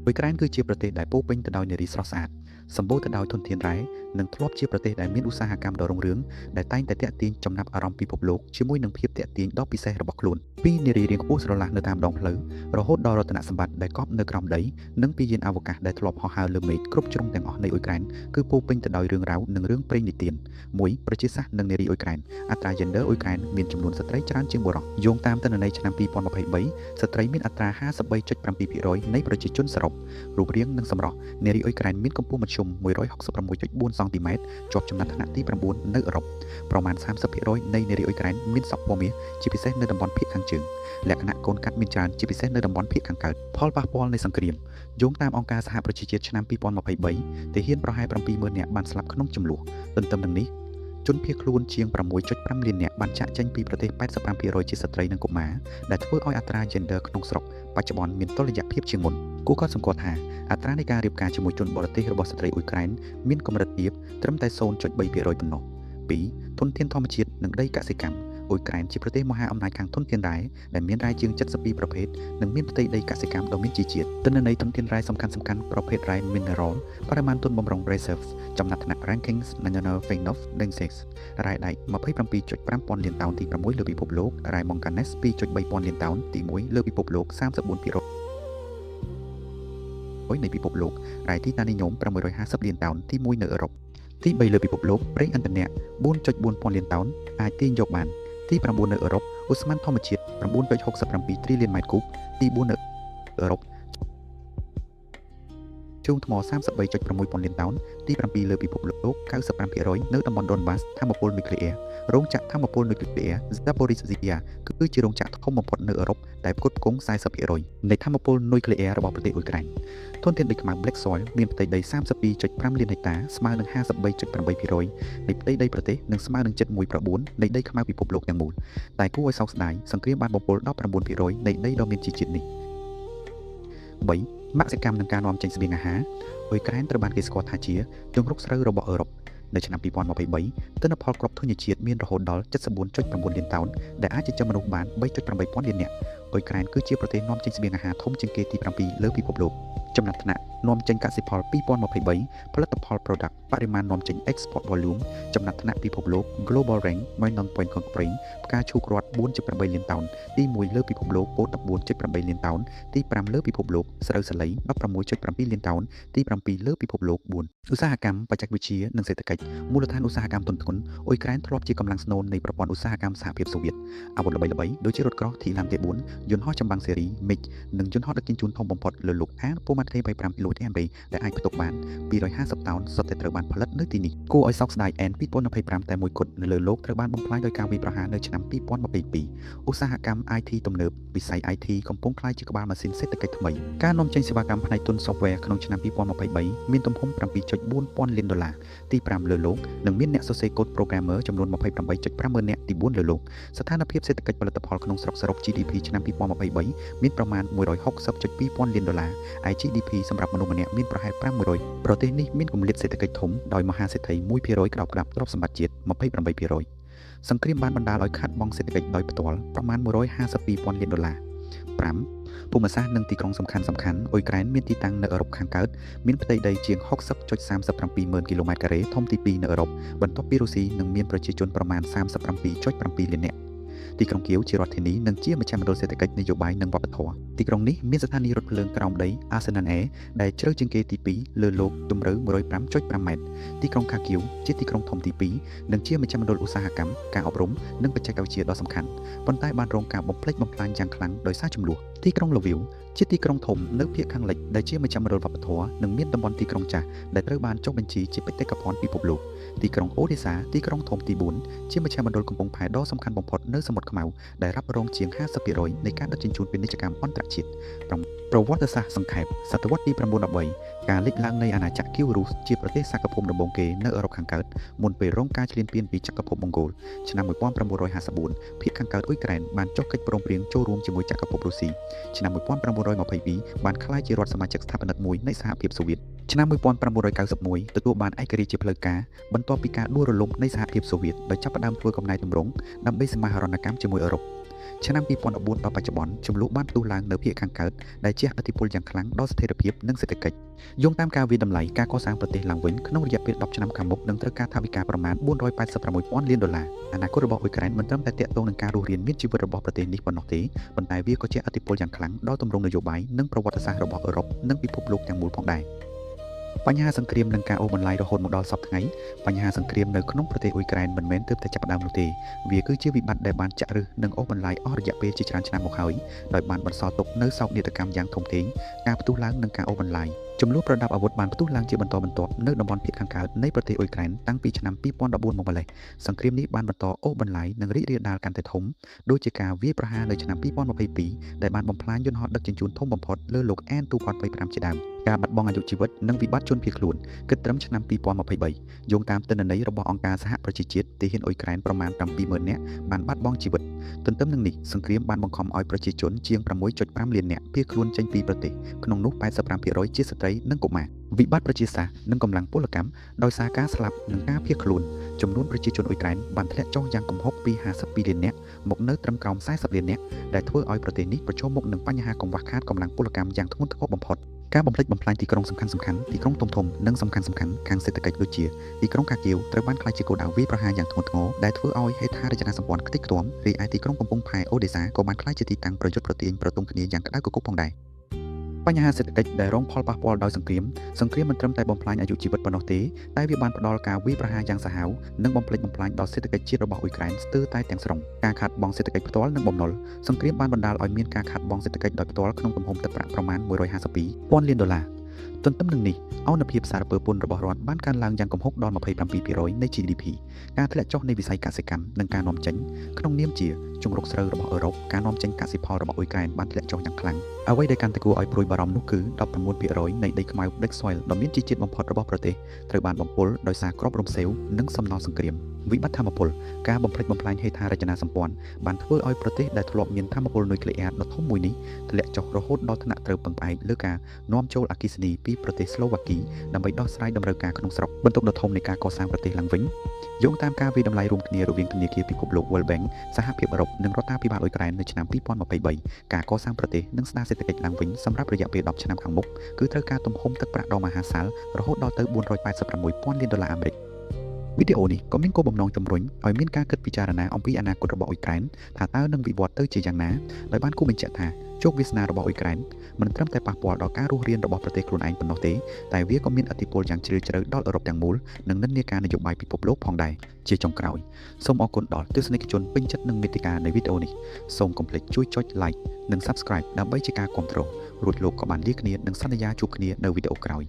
អ៊ុយក្រែនគឺជាប្រទេសដែលពោពេញទៅដោយនារីស្រស់ស្អាតសម្បូរទៅដោយធនធានរ៉ែនិងធ្លាប់ជាប្រទេសដែលមានឧស្សាហកម្មដ៏រុងរឿងដែលតែងតែទាក់ទាញចំណាប់អារម្មណ៍ពិភពលោកជាមួយនឹងភាពទាក់ទាញដ៏ពិសេសរបស់ខ្លួនពីនារីរាងខ្ពស់ស្រឡះនៅតាមដងផ្លូវរហូតដល់រតនសម្បត្តិដែលកប់នៅក្រោមដីនិងពីយានអវកាសដែលធ្លាប់ហោះហើរលើមេឃគ្រប់ជ្រុងទាំងអស់នៃអ៊ុយក្រែនគឺពោពេញទៅដោយរឿងរ៉ាវនិងរឿងព្រេងនិទានមួយប្រជាសាស្ត្រនិងនារីអ៊ុយក្រែនអត្រា gender អ៊ុយក្រែនមានចំនួនស្ត្រីច្រើនជាងបុរសយោងតាមទិន្នន័យឆ្នាំ2023ស្ត្រីមានអត្រា 53.7% នៃប្រជាជនសរុបរូបរាងនិងសម្រស់នារីអ៊ុយក្រែនមានកម្ពស់មធ្យម 166.4 សង់ទីម៉ែត្រជាប់ចំណាត់ថ្នាក់ទី 9 នៅអឺរ៉ុបប្រមាណ 30% នៃនារីអ៊ុយក្រែនមានសក់ពណ៌មាសជាពិសេសនៅតំបន់ភាគខាងជើងលក្ខណៈកូនកាត់មានច្រើនជាពិសេសនៅតំបន់ភាគខាងកើតផលប៉ះពាល់នៃសង្គ្រាមយោងតាមអង្គការសហប្រជាជាតិឆ្នាំ2023ទាហានប្រហែល 70,000 នាក់បានស្លាប់ក្នុងជម្លោះទន្ទឹមនឹងនេះជនភៀសខ្លួនជាង 6.5 លាននាក់បានចាកចេញពីប្រទេស 85% ជាស្ត្រីនិងកុមារដែលធ្វើឲ្យអត្រា gender ក្នុងស្រុកបច្ចុប្បន្នមានតុល្យភាពជាងមុនគួរកត់សម្គាល់ថាអត្រានៃការរៀបការជាមួយជនបរទេសរបស់ស្ត្រីអ៊ុយក្រែនមានកម្រិតទាបត្រឹមតែ 0.3% ប៉ុណ្ណោះ 2. ធនធានធម្មជាតិនិងដីកសិកម្មអ៊ុយក្រែនជាប្រទេសមហាអំណាចខាងធនធានរ៉ែដែលមានរ៉ែជាង72ប្រភេទនិងមានផ្ទៃដីកសិកម្មដ៏មានជីជាតិទិន្នន័យធនធានរ៉ែសំខាន់ៗប្រភេទរ៉ែ mineral បរិមាណទុនបម្រុង reserves ចំណាត់ថ្នាក់ rankings National Fairness Index រ៉ែដែក 27.5 ពាន់លានតោនទី 6 លើពិភពលោករ៉ែ manganese 2.3 ពាន់លានតោនទី 1 លើពិភពលោក 34% នៃពិភពលោករ៉ែ titanium 650 លានតោនទី 1 នៅអឺរ៉ុបទី 3 លើពិភពលោកប្រេងឥន្ធនៈ 4.4 ពាន់លានតោនអាចទាញយកបានទី 9 នៅអឺរ៉ុបឧស្ម័នធម្មជាតិ 9.67 ទ្រីលានម៉ែត្រគូបទី 4 នៅអឺរ៉ុបជើងថ្ម 33.6 ពាន់លានតោនទី 7 លើពិភពលោក 95% នៅតំបន់ Donbas ថាមពលនុយក្លេអ៊ែររោងចក្រថាមពលនុយក្លេអ៊ែរ Zaporizhzhia គឺជារោងចក្រធំបំផុតនៅអឺរ៉ុបដែលផ្គត់ផ្គង់ 40% នៃថាមពលនុយក្លេអ៊ែររបស់ប្រទេសអ៊ុយក្រែនធនធានដីខ្មៅ Black Soil មានផ្ទៃដី 32.5 លានហិកតាស្មើនឹង 53.8% នៃផ្ទៃដីប្រទេសនិងស្មើនឹង 7.19% នៃដីខ្មៅពិភពលោកទាំងមូលតែគួរឲ្យសោកស្ដាយសង្គ្រាមបានបំពុល 19% នៃដីដ៏មានជីជាតិនេះ 3. មក្សកម្មនឹងការនាំចេញស្បៀងអាហារអ៊ុយក្រែនត្រូវបានគេស្គាល់ថាជាទងរុកស្រូវរបស់អឺរ៉ុបនៅឆ្នាំ2023ទិន្នផលគ្រាប់ធញ្ញជាតិមានរហូតដល់ 74.9 លានតោនដែលអាចចិញ្ចឹមមនុស្សបាន 3.8 ពាន់លាននាក់អ៊ុយក្រែនគឺជាប្រទេសនាំចេញស្បៀងអាហារធំជាងគេទី 7 លើពិភពលោកចំណាត់ថ្នាក់នាំចេញកសិផល2023ផលិតផល product បរិមាណនាំចេញ export volume ចំណាត់ថ្នាក់ពិភពលោក global rank មួយនឹងពេញកុងប្រេងផ្កាឈូកគ្រាប់ 4.8 លានតោនទី 1 លើពិភពលោកពោត 14.8 លានតោនទី 5 លើពិភពលោកស្រូវសាលី 16.7 លានតោនទី 7 លើពិភពលោក 4 ឧស្សាហកម្មបច្ចេកវិទ្យានិងសេដ្ឋកិច្ចមូលដ្ឋានឧស្សាហកម្មទន់ភ្លន់អ៊ុយក្រែនធ្លាប់ជាកម្លាំងស្នូលនៃប្រព័ន្ធឧស្សាហកម្មសហភាពសូវៀតអាវុធល្បីៗដូចជារថក្រោះ T-54 យន្តហោះចម្បាំងស៊េរី MiG និងយន្តហោះដឹកជញ្ជូនធំបំផុតលើលោកអាន Puma T-35 ពីលោកទីអាមេរិកដែលអាចផ្ទុកបាន 250 តោនសុទ្ធតែត្រូវបានផលិតនៅទីនេះគួរឲ្យសោកស្ដាយ N 2025តែមួយគត់នៅលើលោកត្រូវបានបំផ្លាញដោយការវាយប្រហារនៅឆ្នាំ2022ឧស្សាហកម្ម IT ទំនើបវិស័យ IT កំពុងក្លាយជាក្បាលម៉ាស៊ីនសេដ្ឋកិច្ចថ្មីការនាំចេញសេវាកម្មផ្នែកទុន software ក្នុងឆ្នាំ2023មានទំហំ 7.4 ពាន់លានដុល្លារទី 5 លើលោកនិងមានអ្នកសរសេរកូដ programmer ចំនួន 28.5 ម៉ឺននាក់ទី 4 លើលោកស្ថានភាពសេដ្ឋកិច្ចផលិតផលក្នុងស្រុកសរុប GDP ឆ្នាំ2023មានប្រមាណ 160.2 ពាន់លានដុល្លារឯ GDP សម្រាប់មនុស្សម្នាក់មានប្រហែល 500ប្រទេសនេះមានគម្លាតសេដ្ឋកិច្ចធំដោយមហាសេដ្ឋី 1% ក្តោបក្តាប់ទ្រព្យសម្បត្តិជាតិ 28% សង្គ្រាមបានបណ្ដាលឲ្យខាតបង់សេដ្ឋកិច្ចដោយផ្ទាល់ប្រមាណ 152 ពាន់លានដុល្លារ 5. ភូមិសាស្ត្រនិងទីក្រុងសំខាន់ៗអ៊ុយក្រែនមានទីតាំងនៅអឺរ៉ុបខាងកើតមានផ្ទៃដីជាង 60.37 ម៉ឺនគីឡូម៉ែត្រការ៉េធំទី 2 នៅអឺរ៉ុបបន្ទាប់ពីរុស្ស៊ីនិងមានប្រជាជនប្រមាណ 37.7 លាននាក់ទីក្រុងគៀវជារដ្ឋធានីនិងជាមជ្ឈមណ្ឌលសេដ្ឋកិច្ចនយោបាយនិងវប្បធម៌ទីក្រុងនេះមានស្ថានីយ៍រថភ្លើងក្រោមដី Arsenal Air ដែលជ្រៅជាងគេទី 2 លើលោកទម្រៅ 105.5 ម៉ែត្រទីក្រុងខាគៀវជាទីក្រុងធំទី 2 និងជាមជ្ឈមណ្ឌលឧស្សាហកម្មការអប់រំនិងបច្ចេកវិទ្យាដ៏សំខាន់ប៉ុន្តែបានរងការបំផ្លិចបំផ្លាញយ៉ាងខ្លាំងដោយសារជម្លោះទីក្រុង Lviv ជាទីក្រុងធំនៅភាគខាងលិចដែលជាមជ្ឈមណ្ឌលវប្បធម៌និងមានតំបន់ទីក្រុងចាស់ដែលត្រូវបានចុះបញ្ជីជាបេតិកភណ្ឌពិភពលោកទីក្រុងអូដេសាទីក្រុងធំទី 4 ជាមជ្ឈមណ្ឌលកំពង់ផែដ៏សំខាន់បំផុតនៅសមុទ្រខ្មៅដែលរ៉ាប់រងជាង 50% នៃការដឹកជញ្ជូនពាណិជ្ជកម្មអន្តរជាតិប្រវត្តិសាស្ត្រសង្ខេបសតវត្សទី 913 ការលេចឡើងនៃអាណាចក្រគីវរុសជាប្រទេសសក្កភូមិដំបូងគេនៅអឺរ៉ុបខាងកើតមុនពេលរងការឈ្លានពានពីចក្រភពម៉ុងហ្គោលឆ្នាំ 1954 ភាគខាងកើតអ៊ុយក្រែនបានចុះកិច្ចព្រមព្រៀងចូលរួមជាមួយចក្រភពរុស្ស៊ីឆ្នាំ 1922 បានក្លាយជារដ្ឋសមាជិកស្ថាបនិកមួយនៃសហភាពសូវៀតឆ្នាំ 1991 ទទួលបានឯករាជ្យជាផ្លូវការបន្ទាប់ពីការដួលរលំនៃសហភាពសូវៀតដោយចាប់ផ្ដើមធ្វើកំណែទម្រង់ដើម្បីសមាហរណកម្មជាមួយអឺរ៉ុប ឆ្នាំ2014ដល់បច្ចុប្បន្នចំនួនបានផ្ទុះឡើងនៅភាគខាងកើតដែលជះឥទ្ធិពលយ៉ាងខ្លាំងដល់ស្ថិរភាពនិងសេដ្ឋកិច្ចយោងតាមការវិតម្លៃការកសាងប្រទេសឡើងវិញក្នុងរយៈពេល10ឆ្នាំខាងមុខនឹងត្រូវការថវិកាប្រមាណ486,000 លានដុល្លារអនាគតរបស់អ៊ុយក្រែនមិនត្រឹមតែទាក់ទងនឹងការរស់រានមានជីវិតរបស់ប្រទេសនេះប៉ុណ្ណោះទេប៉ុន្តែវាក៏ជះឥទ្ធិពលយ៉ាងខ្លាំងដល់ទម្រង់នយោបាយនិងប្រវត្តិសាស្ត្ររបស់អឺរ៉ុបនិងពិភពលោកទាំងមូលផងដែរបញ្ហាសង្គ្រាមនិងការអូសបន្លាយរហូតមកដល់សពថ្ងៃបញ្ហាសង្គ្រាមនៅក្នុងប្រទេសអ៊ុយក្រែនមិនមែនទើបតែចាប់ផ្ដើមនោះទេវាគឺជាវិបត្តិដែលបានចាក់ឫសនិងអូសបន្លាយអស់រយៈពេលជាច្រើនឆ្នាំមកហើយដោយបានបន្សល់ទុកនូវសោកនាដកម្មយ៉ាងធំធេងការផ្ទុះឡើងនិងការអូសបន្លាយចំនួនប្រដាប់អាវុធបានផ្ទុះឡើងជាបន្តបន្ទាប់នៅតំបន់ភាគខាងកើតនៃប្រទេសអ៊ុយក្រែនតាំងពីឆ្នាំ2014មកម្លេះសង្គ្រាមនេះបានបន្តអូសបន្លាយនិងរីករាលដាលកាន់តែធំដូចជាការវាយប្រហារនៅឆ្នាំ2022ដែលបានបំផ្លាញយន្តហោះដឹកជញ្ជូនធំបំផុតលើលោកអែន225ជាដើមការបាត់បង់អាយុជីវិតនិងវិបត្តិជនភៀសខ្លួនគិតត្រឹមឆ្នាំ2023យោងតាមទិន្នន័យរបស់អង្គការសហប្រជាជាតិទាហានអ៊ុយក្រែនប្រមាណ70,000នាក់បានបាត់បង់ជីវិតទន្ទឹមនឹងនេះសង្គ្រាមបានបង្ខំឲ្យប្រជាជនជាង 6.5 លាននាក់ភៀសខ្លួនចេញពីប្រទេសក្នុងនោះ 85% ជាស្ត្រីនិងកុមារវិបត្តិប្រជាសាស្ត្រនិងកម្លាំងពលកម្មដោយសារការស្លាប់និងការភៀសខ្លួនចំនួនប្រជាជនអ៊ុយក្រែនបានធ្លាក់ចុះយ៉ាងគំហុកពី52លាននាក់មកនៅត្រឹមក្រោម40លាននាក់ដែលធ្វើឲ្យប្រទេសនេះប្រឈមមុខនឹងបញ្ហាកង្វះខាតកម្លាំងពលកម្មយ៉ាងធ្ងន់ធ្ងរបំផុតការបំផ្លិចបំផ្លាញទីក្រុងសំខាន់ៗទីក្រុងធំៗនិងសំខាន់ៗខាងសេដ្ឋកិច្ចដូចជាទីក្រុងកាគៀវត្រូវបានក្លាយជាគោលដៅវាយប្រហារយ៉ាងធ្ងន់ធ្ងរដែលធ្វើឲ្យហេដ្ឋារចនាសម្ព័ន្ធខ្ទេចខ្ទាំរីឯទីក្រុងកំពង់ផែអូដេសាក៏បានក្លាយជាទីតាំងប្រយុទ្ធប្រទាញប្រទង់គ្នាយ៉ាងក្តៅគគុកផងដែរបញ្ហាសេដ្ឋកិច្ចដែលរងផលប៉ះពាល់ដោយសង្គ្រាមមិនត្រឹមតែបំផ្លាញអាយុជីវិតប៉ុណ្ណោះទេតែវាបានផ្ដល់ការវាយប្រហារយ៉ាងសាហាវនិងបំផ្លិចបំផ្លាញដល់សេដ្ឋកិច្ចជាតិរបស់អ៊ុយក្រែនស្ទើរតែទាំងស្រុងការខាតបង់សេដ្ឋកិច្ចផ្ទាល់និងបំណុលសង្គ្រាមបានបណ្ដាលឲ្យមានការខាតបង់សេដ្ឋកិច្ចដោយផ្ទាល់ក្នុងទំហំទឹកប្រាក់ប្រមាណ152,000 លានដុល្លារទន្ទឹមនឹងនេះអនុភាពសារពើពន្ធរបស់រដ្ឋបានកើនឡើងយ៉ាងគំហុកដល់ 27% នៃ GDP ការធ្លាក់ចុះនៃវិស័យកសិកម្មនិងការនាំចេញក្នុងនាមជាជំរុកស្រូវរបស់អឺរ៉ុបការនាំចេញកសិផលរបស់អ៊ុយក្រែនបានធ្លាក់ចុះយ៉ាងខ្លាំងអ្វីដែលកាន់តែគួរឲ្យព្រួយបារម្ភនោះគឺ 19% នៃដីខ្មៅ Black Soil ដ៏មានជីជាតិបំផុតរបស់ប្រទេសត្រូវបានបំពុលដោយសារគ្រាប់រំសេវនិងសំណល់សង្គ្រាមវិបត្តិថាមពលការបំផ្លិចបំផ្លាញហេដ្ឋារចនាសម្ព័ន្ធបានធ្វើឲ្យប្រទេសដែលធ្លាប់មានថាមពលនុយក្លេអ៊ែរដ៏ធំមួយនេះធ្លាក់ចុះរហូតដល់ថ្នាក់ត្រូវពឹងផ្អែកលើការនាំចូលអគ្គិសនីពីប្រទេសស្លូវ៉ាគីដើម្បីដោះស្រាយតម្រូវការក្នុងស្រុកបន្ទុកដ៏ធំនៃការកសាងប្រទេសឡើងវិញយោងតាមការវិតម្លៃរួមគ្នារវាងធនាគារពិភពលោក World Bank សហភាពអឺរ៉ុបនិងរដ្ឋាភិបាលអ៊ុយក្រែននៅឆ្នាំ2023ការកសាងប្រទេសនិងស្ដារសេដ្ឋកិច្ចឡើងវិញសម្រាប់រយៈពេល10ឆ្នាំខាងមុខគឺត្រូវការទំហំទឹកប្រាក់ដ៏មហាសាលរហូតដល់ទៅ486,000 លានដុល្លារអាមេរិកវីដេអូនេះក៏មានគោលបំណងជំរុញឲ្យមានការគិតពិចារណាអំពីអនាគតរបស់អ៊ុយក្រែនថាតើនឹងវិវត្តទៅជាយ៉ាងណាដោយបានគូបញ្ជាក់ថាជោគវាសនារបស់អ៊ុយក្រែនមិនត្រឹមតែប៉ះពាល់ដល់ការរស់រានរបស់ប្រទេសខ្លួនឯងប៉ុណ្ណោះទេតែវាក៏មានឥទ្ធិពលយ៉ាងជ្រាលជ្រៅដល់អឺរ៉ុបទាំងមូលនិងនិន្នាការនយោបាយពិភពលោកផងដែរជាចុងក្រោយសូមអរគុណដល់ទស្សនិកជនពេញចិត្តនឹងមាតិកានៃវីដេអូនេះសូមកុំភ្លេចជួយចុច like និង subscribe ដើម្បីជាការគាំទ្ររួចលោកក៏បានលាគ្នានឹងសន្យាជួបគ្នានៅវីដេអូក្រោយ